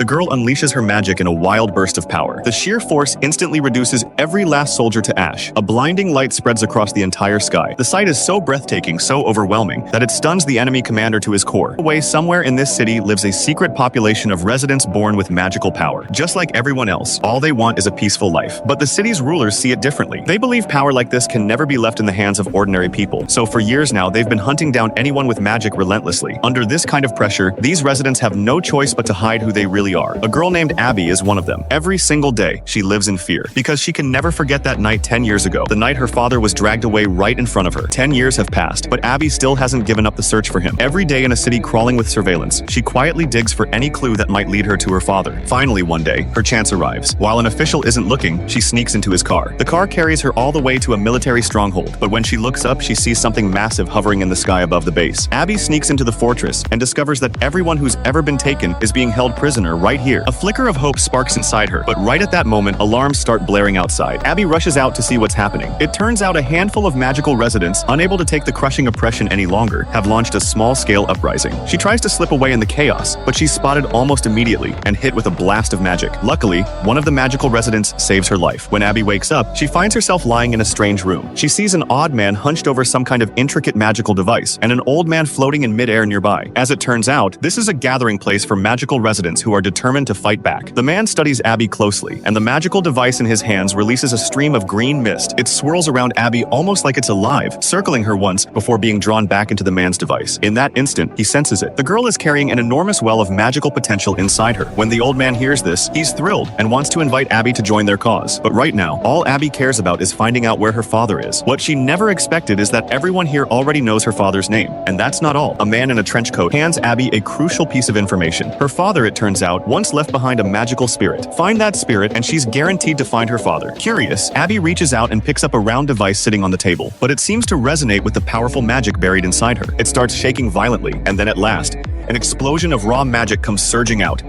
The girl unleashes her magic in a wild burst of power. The sheer force instantly reduces every last soldier to ash. A blinding light spreads across the entire sky. The sight is so breathtaking, so overwhelming, that it stuns the enemy commander to his core. Away somewhere in this city lives a secret population of residents born with magical power. Just like everyone else, all they want is a peaceful life. But the city's rulers see it differently. They believe power like this can never be left in the hands of ordinary people. So for years now, they've been hunting down anyone with magic relentlessly. Under this kind of pressure, these residents have no choice but to hide who they really are. A girl named Abby is one of them. Every single day, she lives in fear because she can never forget that night 10 years ago, the night her father was dragged away right in front of her. 10 years have passed, but Abby still hasn't given up the search for him. Every day in a city crawling with surveillance, she quietly digs for any clue that might lead her to her father. Finally, one day, her chance arrives. While an official isn't looking, she sneaks into his car. The car carries her all the way to a military stronghold, but when she looks up, she sees something massive hovering in the sky above the base. Abby sneaks into the fortress and discovers that everyone who's ever been taken is being held prisoner right here. A flicker of hope sparks inside her, but right at that moment, alarms start blaring outside. Abby rushes out to see what's happening. It turns out a handful of magical residents, unable to take the crushing oppression any longer, have launched a small-scale uprising. She tries to slip away in the chaos, but she's spotted almost immediately and hit with a blast of magic. Luckily, one of the magical residents saves her life. When Abby wakes up, she finds herself lying in a strange room. She sees an odd man hunched over some kind of intricate magical device, and an old man floating in midair nearby. As it turns out, this is a gathering place for magical residents who are determined to fight back. The man studies Abby closely, and the magical device in his hands releases a stream of green mist. It swirls around Abby almost like it's alive, circling her once before being drawn back into the man's device. In that instant, he senses it. The girl is carrying an enormous well of magical potential inside her. When the old man hears this, he's thrilled and wants to invite Abby to join their cause. But right now, all Abby cares about is finding out where her father is. What she never expected is that everyone here already knows her father's name. And that's not all. A man in a trench coat hands Abby a crucial piece of information. Her father, it turns out, once left behind a magical spirit. Find that spirit and she's guaranteed to find her father. Curious, Abby reaches out and picks up a round device sitting on the table, but it seems to resonate with the powerful magic buried inside her. It starts shaking violently, and then at last, an explosion of raw magic comes surging out.